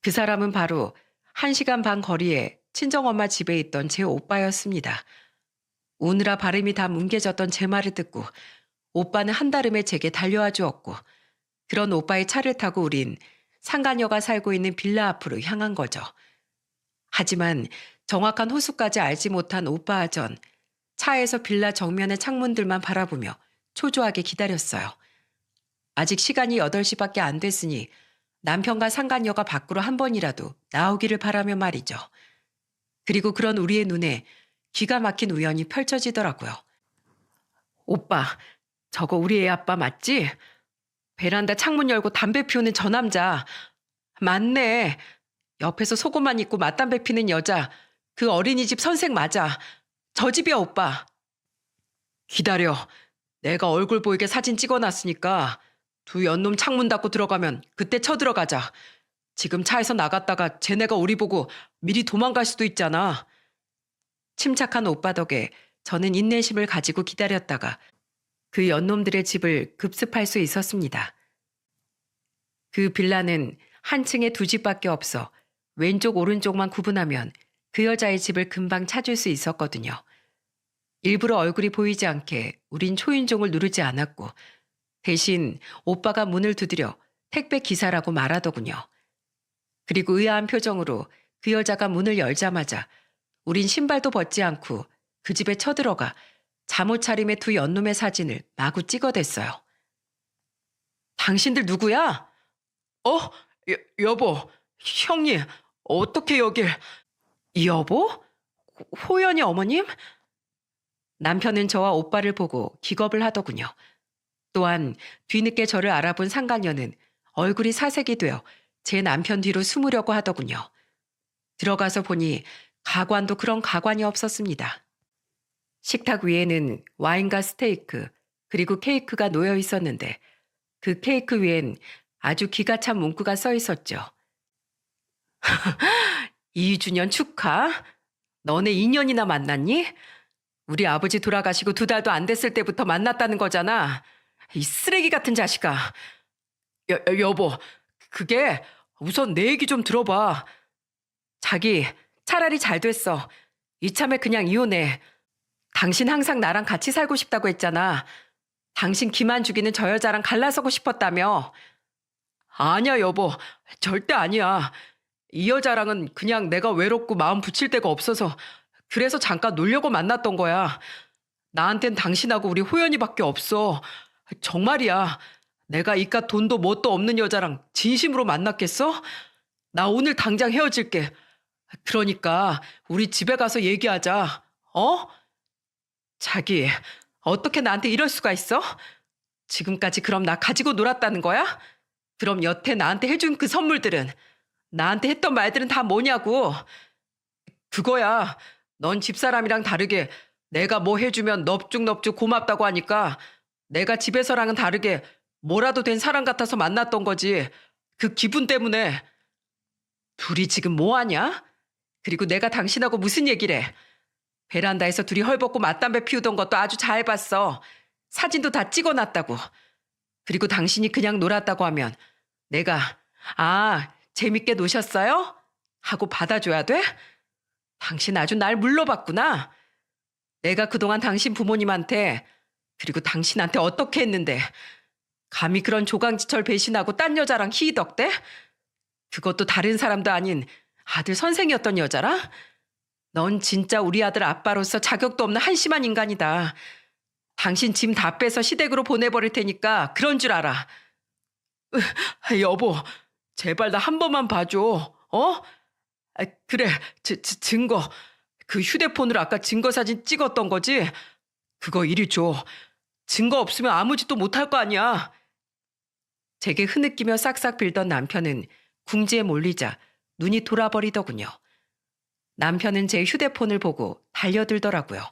그 사람은 바로 1시간 반 거리에 친정엄마 집에 있던 제 오빠였습니다. 우느라 발음이 다 뭉개졌던 제 말을 듣고 오빠는 한달음에 제게 달려와 주었고 그런 오빠의 차를 타고 우린 상간녀가 살고 있는 빌라 앞으로 향한 거죠. 하지만 정확한 호수까지 알지 못한 오빠와 전 차에서 빌라 정면의 창문들만 바라보며 초조하게 기다렸어요. 아직 시간이 8시밖에 안 됐으니 남편과 상간녀가 밖으로 한 번이라도 나오기를 바라며 말이죠. 그리고 그런 우리의 눈에 기가 막힌 우연이 펼쳐지더라고요. 오빠, 저거 우리 애 아빠 맞지? 베란다 창문 열고 담배 피우는 저 남자. 맞네. 옆에서 속옷만 입고 맞담배 피는 여자. 그 어린이집 선생 맞아. 저 집이야, 오빠. 기다려. 내가 얼굴 보이게 사진 찍어놨으니까 두 연놈 창문 닫고 들어가면 그때 쳐들어가자. 지금 차에서 나갔다가 쟤네가 우리 보고 미리 도망갈 수도 있잖아. 침착한 오빠 덕에 저는 인내심을 가지고 기다렸다가 그 연놈들의 집을 급습할 수 있었습니다. 그 빌라는 한 층에 두 집밖에 없어 왼쪽 오른쪽만 구분하면 그 여자의 집을 금방 찾을 수 있었거든요. 일부러 얼굴이 보이지 않게 우린 초인종을 누르지 않았고 대신 오빠가 문을 두드려 택배 기사라고 말하더군요. 그리고 의아한 표정으로 그 여자가 문을 열자마자 우린 신발도 벗지 않고 그 집에 쳐들어가 잠옷 차림의 두 연놈의 사진을 마구 찍어댔어요. 당신들 누구야? 여보, 형님, 어떻게 여길... 여보? 호연이 어머님? 남편은 저와 오빠를 보고 기겁을 하더군요. 또한 뒤늦게 저를 알아본 상간녀는 얼굴이 사색이 되어 제 남편 뒤로 숨으려고 하더군요. 들어가서 보니 가관도 그런 가관이 없었습니다. 식탁 위에는 와인과 스테이크 그리고 케이크가 놓여 있었는데 그 케이크 위엔 아주 기가 찬 문구가 써 있었죠. 2주년 축하? 너네 2년이나 만났니? 우리 아버지 돌아가시고 2달도 안 됐을 때부터 만났다는 거잖아. 이 쓰레기 같은 자식아. 여보, 그게 우선 내 얘기 좀 들어봐. 자기 차라리 잘 됐어. 이참에 그냥 이혼해. 당신 항상 나랑 같이 살고 싶다고 했잖아. 당신 기만 죽이는 저 여자랑 갈라서고 싶었다며. 아니야 여보, 절대 아니야. 이 여자랑은 그냥 내가 외롭고 마음 붙일 데가 없어서 그래서 잠깐 놀려고 만났던 거야. 나한텐 당신하고 우리 호연이밖에 없어. 정말이야. 내가 이깟 돈도 뭣도 없는 여자랑 진심으로 만났겠어? 나 오늘 당장 헤어질게. 그러니까 우리 집에 가서 얘기하자. 자기, 어떻게 나한테 이럴 수가 있어? 지금까지 그럼 나 가지고 놀았다는 거야? 그럼 여태 나한테 해준 그 선물들은, 나한테 했던 말들은 다 뭐냐고. 그거야. 넌 집사람이랑 다르게 내가 뭐 해주면 넙죽넙죽 고맙다고 하니까 내가 집에서랑은 다르게 뭐라도 된 사람 같아서 만났던 거지. 그 기분 때문에. 둘이 지금 뭐 하냐? 그리고 내가 당신하고 무슨 얘기를 해? 베란다에서 둘이 헐벗고 맞담배 피우던 것도 아주 잘 봤어. 사진도 다 찍어놨다고. 그리고 당신이 그냥 놀았다고 하면 내가 재밌게 노셨어요? 하고 받아줘야 돼? 당신 아주 날 물러봤구나. 내가 그동안 당신 부모님한테 그리고 당신한테 어떻게 했는데 감히 그런 조강지철 배신하고 딴 여자랑 희덕대? 그것도 다른 사람도 아닌 아들 선생이었던 여자라? 넌 진짜 우리 아들 아빠로서 자격도 없는 한심한 인간이다. 당신 짐 다 빼서 시댁으로 보내버릴 테니까 그런 줄 알아. 여보, 제발 나 한 번만 봐줘. 그래, 증거. 그 휴대폰으로 아까 증거사진 찍었던 거지? 그거 이리 줘. 증거 없으면 아무 짓도 못할 거 아니야. 제게 흐느끼며 싹싹 빌던 남편은 궁지에 몰리자 눈이 돌아버리더군요. 남편은 제 휴대폰을 보고 달려들더라고요.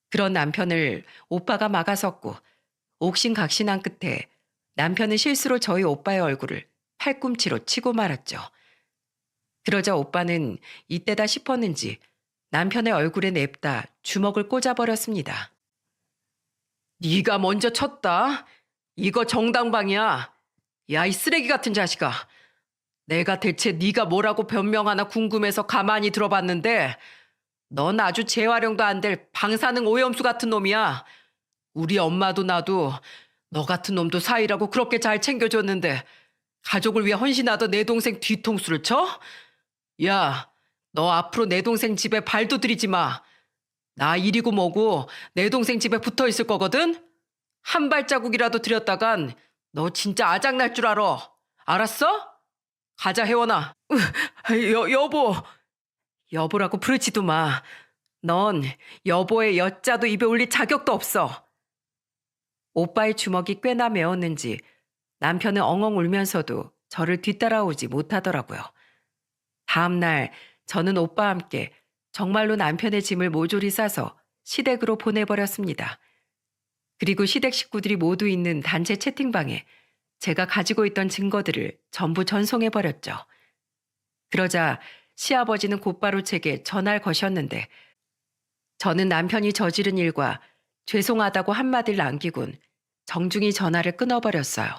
그런 남편을 오빠가 막아섰고 옥신각신한 끝에 남편은 실수로 저희 오빠의 얼굴을 팔꿈치로 치고 말았죠. 그러자 오빠는 이때다 싶었는지 남편의 얼굴에 냅다 주먹을 꽂아버렸습니다. 네가 먼저 쳤다. 이거 정당방이야. 야, 이 쓰레기 같은 자식아. 내가 대체 네가 뭐라고 변명하나 궁금해서 가만히 들어봤는데 넌 아주 재활용도 안 될 방사능 오염수 같은 놈이야. 우리 엄마도 나도 너 같은 놈도 사이라고 그렇게 잘 챙겨줬는데 가족을 위해 헌신하던 내 동생 뒤통수를 쳐? 야, 너 앞으로 내 동생 집에 발도 들이지 마. 나 일이고 뭐고 내 동생 집에 붙어 있을 거거든? 한 발자국이라도 들였다간 너 진짜 아작날 줄 알아. 알았어? 가자, 혜원아. 여보. 여보라고 부르지도 마. 넌 여보의 여자도 입에 올릴 자격도 없어. 오빠의 주먹이 꽤나 매웠는지 남편은 엉엉 울면서도 저를 뒤따라오지 못하더라고요. 다음 날 저는 오빠와 함께 정말로 남편의 짐을 모조리 싸서 시댁으로 보내버렸습니다. 그리고 시댁 식구들이 모두 있는 단체 채팅방에 제가 가지고 있던 증거들을 전부 전송해버렸죠. 그러자 시아버지는 곧바로 제게 전화를 거셨는데 저는 남편이 저지른 일과 죄송하다고 한마디를 남기곤 정중히 전화를 끊어버렸어요.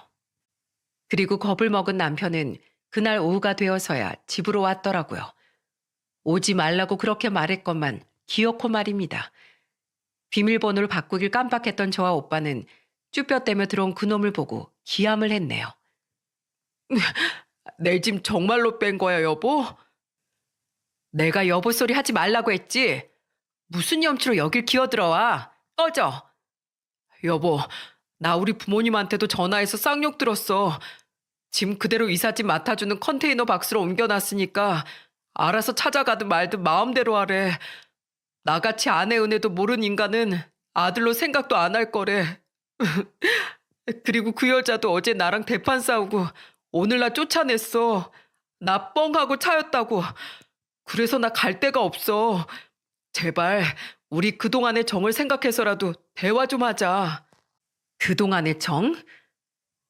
그리고 겁을 먹은 남편은 그날 오후가 되어서야 집으로 왔더라고요. 오지 말라고 그렇게 말했건만 기어코 말입니다. 비밀번호를 바꾸길 깜빡했던 저와 오빠는 쭈뼛대며 들어온 그놈을 보고 기함을 했네요. 내 짐 정말로 뺀 거야, 여보? 내가 여보 소리 하지 말라고 했지? 무슨 염치로 여길 기어들어와? 꺼져! 여보, 나 우리 부모님한테도 전화해서 쌍욕 들었어. 짐 그대로 이삿짐 맡아주는 컨테이너 박스로 옮겨놨으니까 알아서 찾아가든 말든 마음대로 하래. 나같이 아내 은혜도 모르는 인간은 아들로 생각도 안 할 거래. 그리고 그 여자도 어제 나랑 대판 싸우고 오늘 나 쫓아냈어. 나 뻥하고 차였다고. 그래서 나 갈 데가 없어. 제발 우리 그동안의 정을 생각해서라도 대화 좀 하자. 그동안의 정?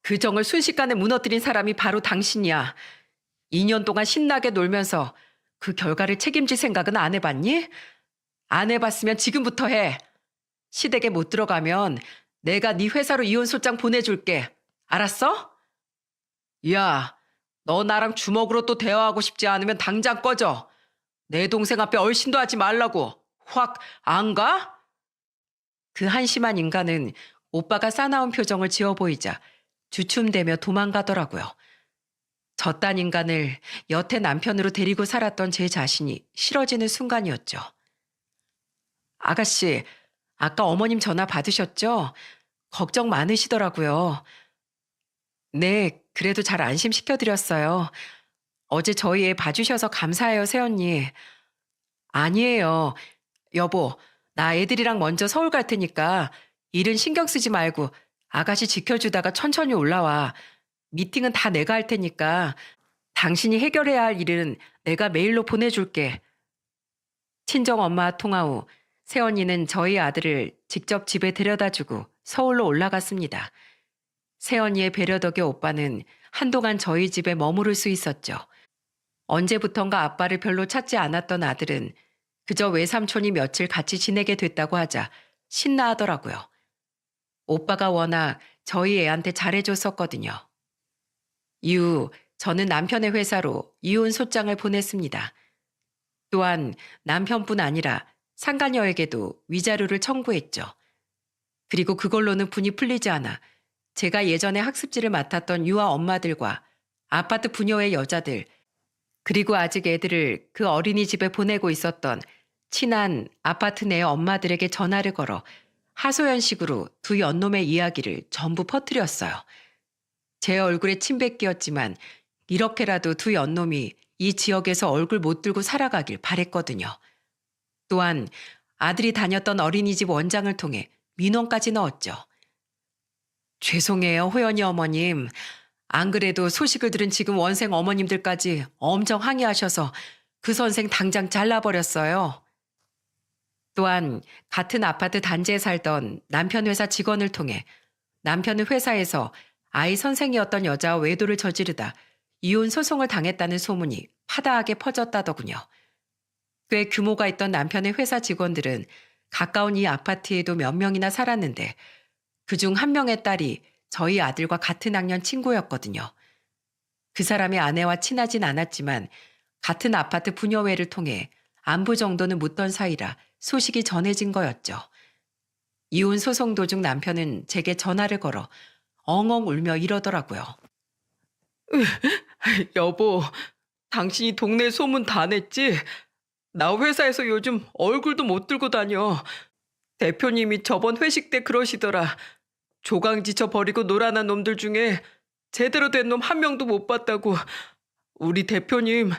그 정을 순식간에 무너뜨린 사람이 바로 당신이야. 2년 동안 신나게 놀면서 그 결과를 책임질 생각은 안 해봤니? 안 해봤으면 지금부터 해. 시댁에 못 들어가면 내가 네 회사로 이혼 소장 보내줄게. 알았어? 야, 너 나랑 주먹으로 또 대화하고 싶지 않으면 당장 꺼져. 내 동생 앞에 얼씬도 하지 말라고. 확 안 가? 그 한심한 인간은 오빠가 싸나운 표정을 지어 보이자 주춤대며 도망가더라고요. 저딴 인간을 여태 남편으로 데리고 살았던 제 자신이 싫어지는 순간이었죠. 아가씨, 아까 어머님 전화 받으셨죠? 걱정 많으시더라고요. 네, 그래도 잘 안심시켜드렸어요. 어제 저희 애 봐주셔서 감사해요, 새언니. 아니에요. 여보, 나 애들이랑 먼저 서울 갈 테니까 일은 신경 쓰지 말고 아가씨 지켜주다가 천천히 올라와. 미팅은 다 내가 할 테니까 당신이 해결해야 할 일은 내가 메일로 보내줄게. 친정 엄마와 통화 후 새언니는 저희 아들을 직접 집에 데려다주고 서울로 올라갔습니다. 새언니의 배려 덕에 오빠는 한동안 저희 집에 머무를 수 있었죠. 언제부턴가 아빠를 별로 찾지 않았던 아들은 그저 외삼촌이 며칠 같이 지내게 됐다고 하자 신나하더라고요. 오빠가 워낙 저희 애한테 잘해줬었거든요. 이후 저는 남편의 회사로 이혼 소장을 보냈습니다. 또한 남편뿐 아니라 상간녀에게도 위자료를 청구했죠. 그리고 그걸로는 분이 풀리지 않아 제가 예전에 학습지를 맡았던 유아 엄마들과 아파트 부녀의 여자들, 그리고 아직 애들을 그 어린이집에 보내고 있었던 친한 아파트 내 엄마들에게 전화를 걸어 하소연식으로 두 연놈의 이야기를 전부 퍼뜨렸어요. 제 얼굴에 침 뱉기였지만 이렇게라도 두 연놈이 이 지역에서 얼굴 못 들고 살아가길 바랬거든요. 또한 아들이 다녔던 어린이집 원장을 통해 민원까지 넣었죠. 죄송해요, 호연이 어머님. 안 그래도 소식을 들은 지금 원생 어머님들까지 엄청 항의하셔서 그 선생 당장 잘라버렸어요. 또한 같은 아파트 단지에 살던 남편 회사 직원을 통해 남편은 회사에서 아이 선생이었던 여자와 외도를 저지르다 이혼 소송을 당했다는 소문이 파다하게 퍼졌다더군요. 꽤 규모가 있던 남편의 회사 직원들은 가까운 이 아파트에도 몇 명이나 살았는데 그중 한 명의 딸이 저희 아들과 같은 학년 친구였거든요. 그 사람의 아내와 친하진 않았지만 같은 아파트 부녀회를 통해 안부 정도는 묻던 사이라 소식이 전해진 거였죠. 이혼 소송 도중 남편은 제게 전화를 걸어 엉엉 울며 이러더라고요. 여보, 당신이 동네 소문 다 냈지? 나 회사에서 요즘 얼굴도 못 들고 다녀. 대표님이 저번 회식 때 그러시더라. 조강지쳐 버리고 놀아난 놈들 중에 제대로 된 놈 한 명도 못 봤다고. 우리 대표님,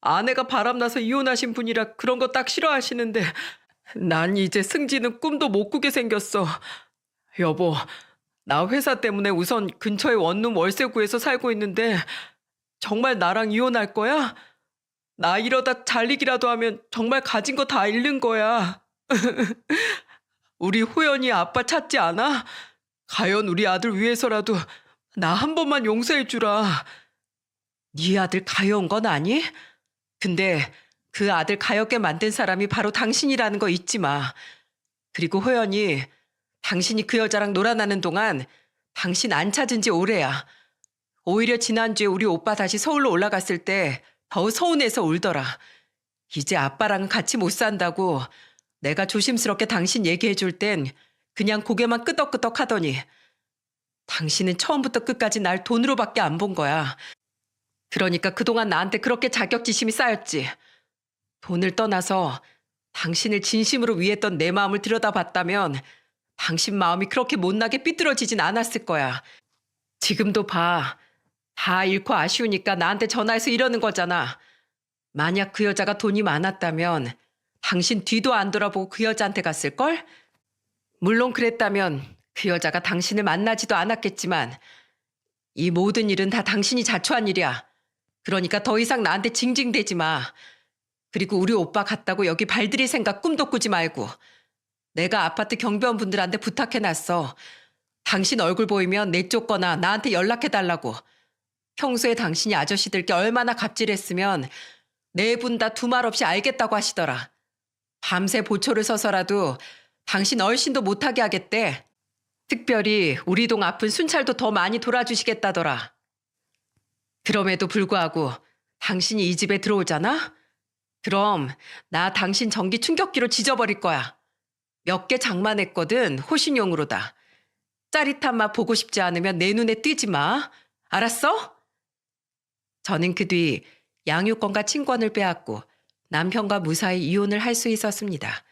아내가 바람나서 이혼하신 분이라 그런 거 딱 싫어하시는데 난 이제 승진은 꿈도 못 꾸게 생겼어. 여보, 나 회사 때문에 우선 근처에 원룸 월세 구해서 살고 있는데 정말 나랑 이혼할 거야? 나 이러다 잘리기라도 하면 정말 가진 거 다 잃는 거야. 우리 호연이 아빠 찾지 않아? 가연 우리 아들 위해서라도 나 한 번만 용서해 주라. 네 아들 가여운 건 아니? 근데 그 아들 가엽게 만든 사람이 바로 당신이라는 거 잊지 마. 그리고 호연이 당신이 그 여자랑 놀아나는 동안 당신 안 찾은 지 오래야. 오히려 지난주에 우리 오빠 다시 서울로 올라갔을 때 더 서운해서 울더라. 이제 아빠랑은 같이 못 산다고 내가 조심스럽게 당신 얘기해 줄 땐 그냥 고개만 끄덕끄덕 하더니 당신은 처음부터 끝까지 날 돈으로밖에 안 본 거야. 그러니까 그동안 나한테 그렇게 자격지심이 쌓였지. 돈을 떠나서 당신을 진심으로 위했던 내 마음을 들여다봤다면 당신 마음이 그렇게 못나게 삐뚤어지진 않았을 거야. 지금도 봐. 다 잃고 아쉬우니까 나한테 전화해서 이러는 거잖아. 만약 그 여자가 돈이 많았다면 당신 뒤도 안 돌아보고 그 여자한테 갔을걸? 물론 그랬다면 그 여자가 당신을 만나지도 않았겠지만 이 모든 일은 다 당신이 자초한 일이야. 그러니까 더 이상 나한테 징징대지 마. 그리고 우리 오빠 갔다고 여기 발들일 생각 꿈도 꾸지 말고. 내가 아파트 경비원분들한테 부탁해놨어. 당신 얼굴 보이면 내쫓거나 나한테 연락해달라고. 평소에 당신이 아저씨들께 얼마나 갑질했으면 네 분 다 두말 없이 알겠다고 하시더라. 밤새 보초를 서서라도 당신 얼씬도 못하게 하겠대. 특별히 우리 동 아픈 순찰도 더 많이 돌아주시겠다더라. 그럼에도 불구하고 당신이 이 집에 들어오잖아? 그럼 나 당신 전기 충격기로 지져버릴 거야. 몇 개 장만했거든, 호신용으로다. 짜릿한 맛 보고 싶지 않으면 내 눈에 띄지 마. 알았어? 저는 그 뒤 양육권과 친권을 빼앗고 남편과 무사히 이혼을 할 수 있었습니다.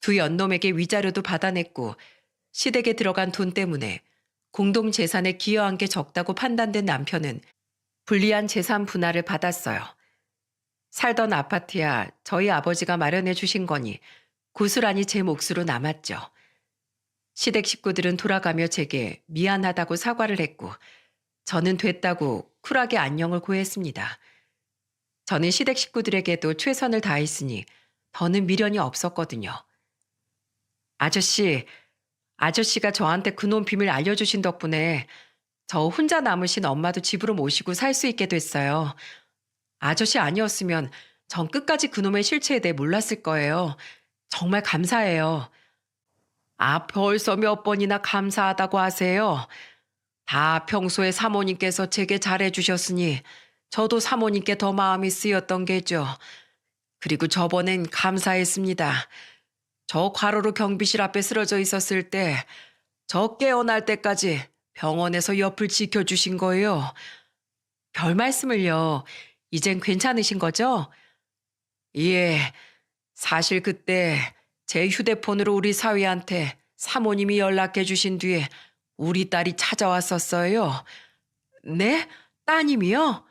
두 연놈에게 위자료도 받아냈고 시댁에 들어간 돈 때문에 공동 재산에 기여한 게 적다고 판단된 남편은 불리한 재산 분할을 받았어요. 살던 아파트야 저희 아버지가 마련해 주신 거니 고스란히 제 몫으로 남았죠. 시댁 식구들은 돌아가며 제게 미안하다고 사과를 했고 저는 됐다고 쿨하게 안녕을 고했습니다. 저는 시댁 식구들에게도 최선을 다했으니 더는 미련이 없었거든요. 아저씨가 저한테 그놈 비밀 알려주신 덕분에 저 혼자 남으신 엄마도 집으로 모시고 살 수 있게 됐어요. 아저씨 아니었으면 전 끝까지 그놈의 실체에 대해 몰랐을 거예요. 정말 감사해요. 아, 벌써 몇 번이나 감사하다고 하세요. 다 평소에 사모님께서 제게 잘해주셨으니 저도 사모님께 더 마음이 쓰였던 게죠. 그리고 저번엔 감사했습니다. 저 과로로 경비실 앞에 쓰러져 있었을 때 저 깨어날 때까지 병원에서 옆을 지켜주신 거예요. 별 말씀을요. 이젠 괜찮으신 거죠? 예, 사실 그때 제 휴대폰으로 우리 사위한테 사모님이 연락해 주신 뒤에 우리 딸이 찾아왔었어요. 네? 따님이요?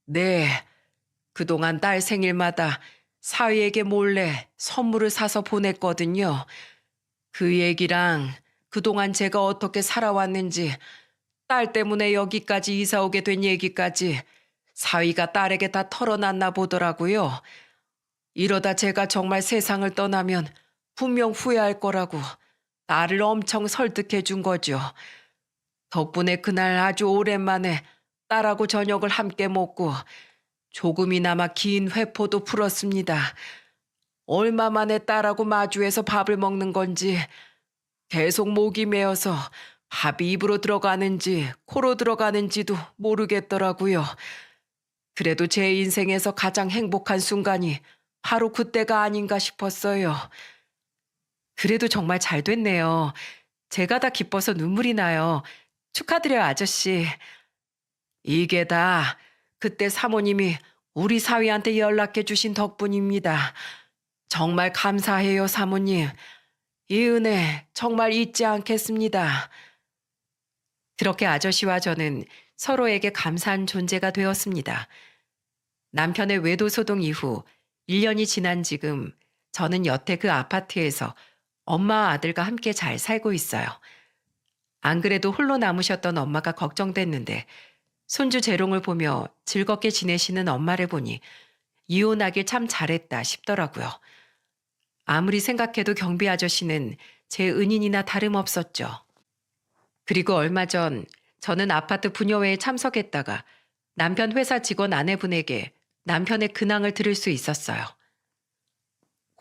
네. 그동안 딸 생일마다 사위에게 몰래 선물을 사서 보냈거든요. 그 얘기랑 그동안 제가 어떻게 살아왔는지, 딸 때문에 여기까지 이사 오게 된 얘기까지 사위가 딸에게 다 털어놨나 보더라고요. 이러다 제가 정말 세상을 떠나면 분명 후회할 거라고 딸을 엄청 설득해 준 거죠. 덕분에 그날 아주 오랜만에 딸하고 저녁을 함께 먹고 조금이나마 긴 회포도 풀었습니다. 얼마 만에 딸하고 마주해서 밥을 먹는 건지 계속 목이 메어서 밥이 입으로 들어가는지 코로 들어가는지도 모르겠더라고요. 그래도 제 인생에서 가장 행복한 순간이 바로 그때가 아닌가 싶었어요. 그래도 정말 잘 됐네요. 제가 다 기뻐서 눈물이 나요. 축하드려요, 아저씨. 이게 다 그때 사모님이 우리 사위한테 연락해 주신 덕분입니다. 정말 감사해요, 사모님. 이 은혜 정말 잊지 않겠습니다. 그렇게 아저씨와 저는 서로에게 감사한 존재가 되었습니다. 남편의 외도 소동 이후 1년이 지난 지금 저는 여태 그 아파트에서 엄마와 아들과 함께 잘 살고 있어요. 안 그래도 홀로 남으셨던 엄마가 걱정됐는데 손주 재롱을 보며 즐겁게 지내시는 엄마를 보니 이혼하길 참 잘했다 싶더라고요. 아무리 생각해도 경비 아저씨는 제 은인이나 다름없었죠. 그리고 얼마 전 저는 아파트 부녀회에 참석했다가 남편 회사 직원 아내분에게 남편의 근황을 들을 수 있었어요.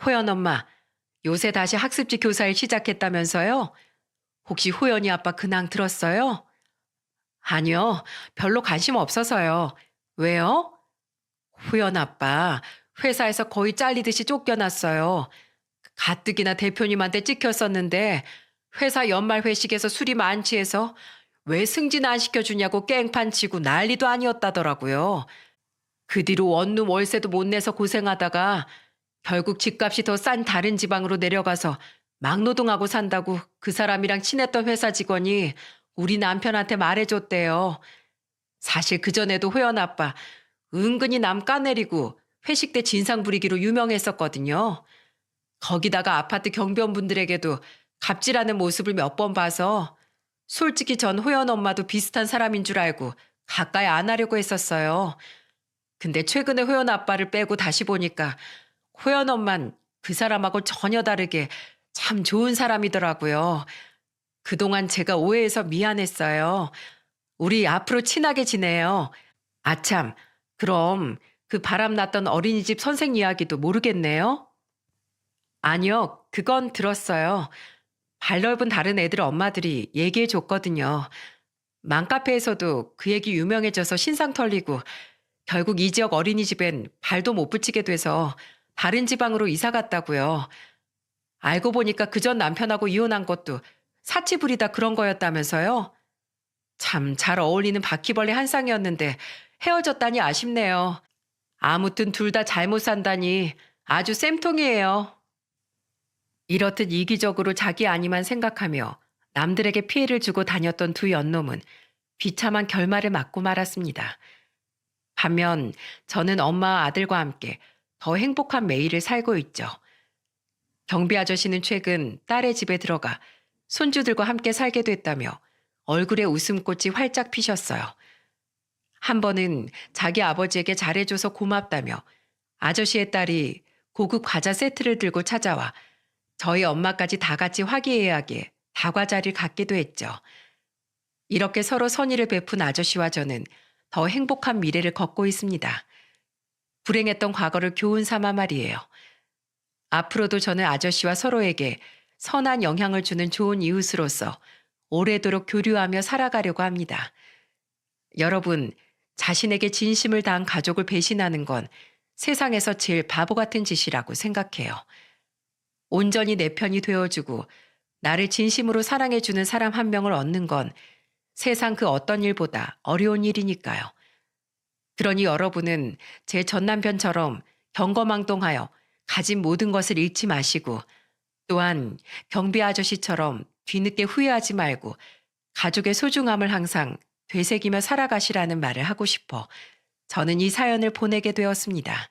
호연 엄마, 요새 다시 학습지 교사일 시작했다면서요? 혹시 호연이 아빠 근황 들었어요? 아니요, 별로 관심 없어서요. 왜요? 호연 아빠, 회사에서 거의 잘리듯이 쫓겨났어요. 가뜩이나 대표님한테 찍혔었는데 회사 연말 회식에서 술이 만취해서 왜 승진 안 시켜주냐고 깽판 치고 난리도 아니었다더라고요. 그 뒤로 원룸 월세도 못 내서 고생하다가 결국 집값이 더 싼 다른 지방으로 내려가서 막노동하고 산다고 그 사람이랑 친했던 회사 직원이 우리 남편한테 말해줬대요. 사실 그전에도 호연 아빠 은근히 남 까내리고 회식 때 진상 부리기로 유명했었거든요. 거기다가 아파트 경비원분들에게도 갑질하는 모습을 몇 번 봐서 솔직히 전 호연 엄마도 비슷한 사람인 줄 알고 가까이 안 하려고 했었어요. 근데 최근에 호연 아빠를 빼고 다시 보니까 호연 엄만 그 사람하고 전혀 다르게 참 좋은 사람이더라고요. 그동안 제가 오해해서 미안했어요. 우리 앞으로 친하게 지내요. 아참, 그럼 그 바람났던 어린이집 선생 이야기도 모르겠네요? 아니요, 그건 들었어요. 발 넓은 다른 애들 엄마들이 얘기해 줬거든요. 맘카페에서도 그 얘기 유명해져서 신상 털리고 결국 이 지역 어린이집엔 발도 못 붙이게 돼서 다른 지방으로 이사 갔다고요. 알고 보니까 그전 남편하고 이혼한 것도 사치 부리다 그런 거였다면서요? 참 잘 어울리는 바퀴벌레 한 쌍이었는데 헤어졌다니 아쉽네요. 아무튼 둘 다 잘못 산다니 아주 쌤통이에요. 이렇듯 이기적으로 자기 아니만 생각하며 남들에게 피해를 주고 다녔던 두 연놈은 비참한 결말을 맞고 말았습니다. 반면 저는 엄마와 아들과 함께 더 행복한 매일을 살고 있죠. 경비 아저씨는 최근 딸의 집에 들어가 손주들과 함께 살게 됐다며 얼굴에 웃음꽃이 활짝 피셨어요. 한 번은 자기 아버지에게 잘해줘서 고맙다며 아저씨의 딸이 고급 과자 세트를 들고 찾아와 저희 엄마까지 다 같이 화기애애하게 다과 자리를 갖기도 했죠. 이렇게 서로 선의를 베푼 아저씨와 저는 더 행복한 미래를 걷고 있습니다. 불행했던 과거를 교훈 삼아 말이에요. 앞으로도 저는 아저씨와 서로에게 선한 영향을 주는 좋은 이웃으로서 오래도록 교류하며 살아가려고 합니다. 여러분, 자신에게 진심을 다한 가족을 배신하는 건 세상에서 제일 바보 같은 짓이라고 생각해요. 온전히 내 편이 되어주고 나를 진심으로 사랑해주는 사람 한 명을 얻는 건 세상 그 어떤 일보다 어려운 일이니까요. 그러니 여러분은 제 전남편처럼 경거망동하여 가진 모든 것을 잃지 마시고 또한 경비 아저씨처럼 뒤늦게 후회하지 말고 가족의 소중함을 항상 되새기며 살아가시라는 말을 하고 싶어 저는 이 사연을 보내게 되었습니다.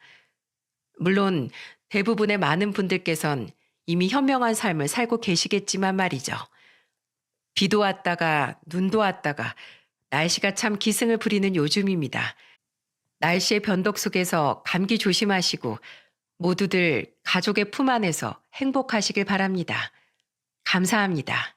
물론 대부분의 많은 분들께선 이미 현명한 삶을 살고 계시겠지만 말이죠. 비도 왔다가 눈도 왔다가 날씨가 참 기승을 부리는 요즘입니다. 날씨의 변덕 속에서 감기 조심하시고 모두들 가족의 품 안에서 행복하시길 바랍니다. 감사합니다.